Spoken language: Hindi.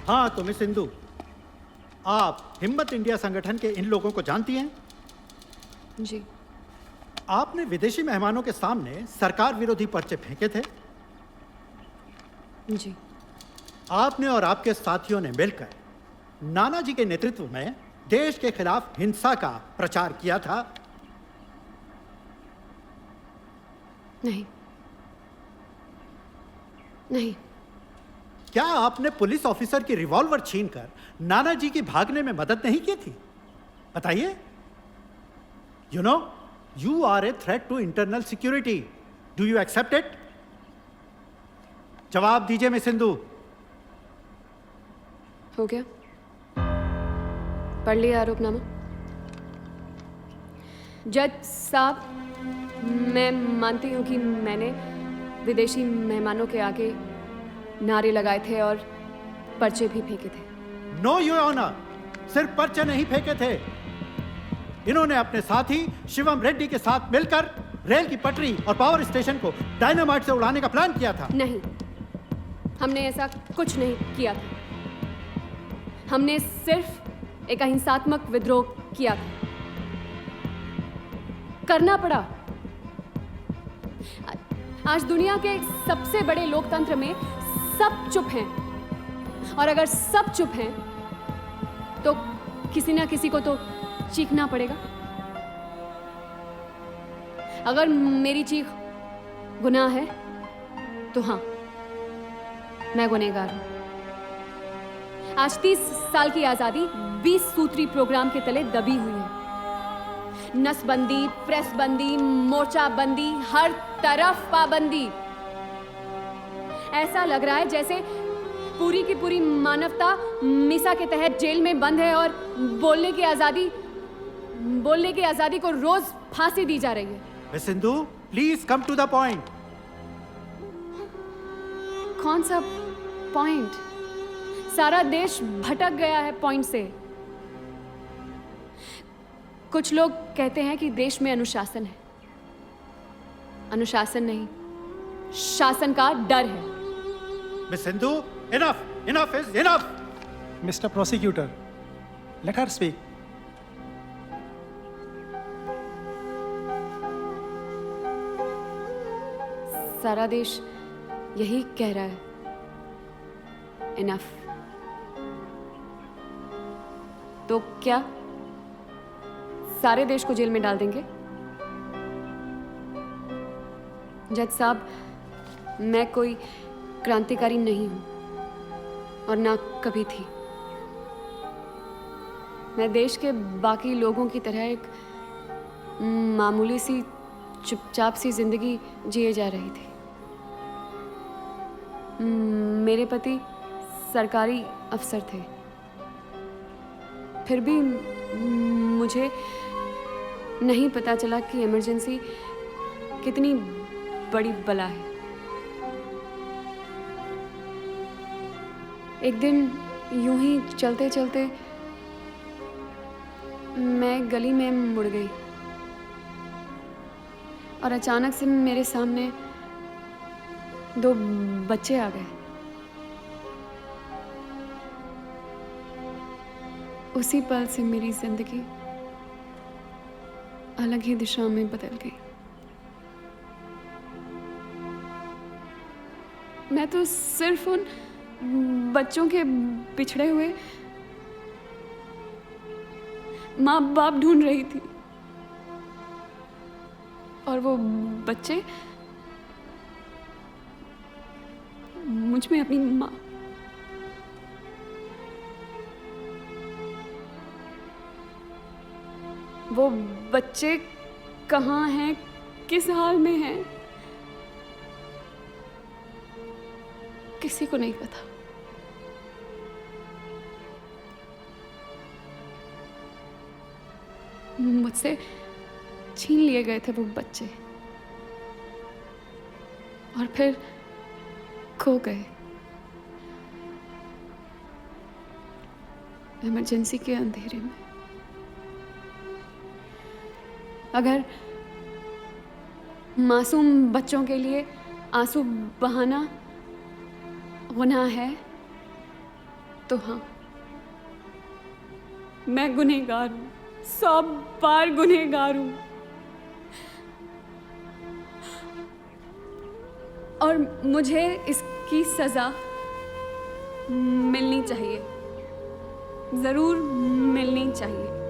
हाँ तो मिस सिंधु, आप हिम्मत इंडिया संगठन के इन लोगों को जानती हैं? जी। आपने विदेशी मेहमानों के सामने सरकार विरोधी पर्चे फेंके थे। जी। आपने और आपके साथियों ने मिलकर नानाजी के नेतृत्व में देश के खिलाफ हिंसा का प्रचार किया था। नहीं नहीं। क्या आपने पुलिस ऑफिसर की रिवॉल्वर छीनकर नानाजी की भागने में मदद नहीं की थी? बताइए। You know, you are a threat to internal security. Do you accept it? जवाब दीजिए मिस सिंधु। हो गया, पढ़ लिया आरोपनामा। जज साहब, मैं मानती हूं कि मैंने विदेशी मेहमानों के आगे नारे लगाए थे और पर्चे भी फेंके थे। नो योर ऑनर, सिर्फ पर्चे नहीं फेंके थे। इन्होंने अपने साथी शिवम रेड्डी के साथ मिलकर रेल की पटरी और पावर स्टेशन को डायनामाइट से उड़ाने का प्लान किया था। नहीं, हमने ऐसा कुछ नहीं किया था। हमने सिर्फ एक अहिंसात्मक विद्रोह किया था। करना पड़ा। आज दुनिया के सबसे बड़े लोकतंत्र में सब चुप हैं, और अगर सब चुप हैं तो किसी ना किसी को तो चीखना पड़ेगा। अगर मेरी चीख गुनाह है तो हाँ, मैं गुनहगार हूं। आज 30 साल की आजादी 20 सूत्री प्रोग्राम के तले दबी हुई है। नसबंदी, प्रेस बंदी, मोर्चा बंदी, हर तरफ पाबंदी। ऐसा लग रहा है जैसे पूरी की पूरी मानवता मीसा के तहत जेल में बंद है और बोलने की आजादी को रोज फांसी दी जा रही है। Miss Sindhu, please come to the point. कौन सा पॉइंट? सारा देश भटक गया है पॉइंट से। कुछ लोग कहते हैं कि देश में अनुशासन है। अनुशासन नहीं, शासन का डर है। Miss Sindhu, enough, enough is enough. Mr. Prosecutor, let her speak. सारा देश यही कह रहा है, इनफ। तो क्या सारे देश को जेल में डाल देंगे? जज साहब, मैं कोई क्रांतिकारी नहीं हूं और ना कभी थी। मैं देश के बाकी लोगों की तरह एक मामूली सी चुपचाप सी जिंदगी जिए जा रही थी। मेरे पति सरकारी अफसर थे, फिर भी मुझे नहीं पता चला कि इमरजेंसी कितनी बड़ी बला है। एक दिन यूं ही चलते चलते मैं गली में मुड़ गई और अचानक से मेरे सामने 2 बच्चे आ गए। उसी पल से मेरी जिंदगी अलग ही दिशा में बदल गई। मैं तो सिर्फ उन बच्चों के बिछड़े हुए माँ बाप ढूंढ रही थी, और वो बच्चे मुझ में अपनी माँ। वो बच्चे कहाँ हैं, किस हाल में हैं, किसी को नहीं पता। मुझसे छीन लिए गए थे वो बच्चे और फिर खो गए इमरजेंसी के अंधेरे में। अगर मासूम बच्चों के लिए आंसू बहाना गुनाह है तो हाँ, मैं गुनहगार हूं, 100 बार गुनहगार हूं। और मुझे इसकी सजा मिलनी चाहिए, जरूर मिलनी चाहिए।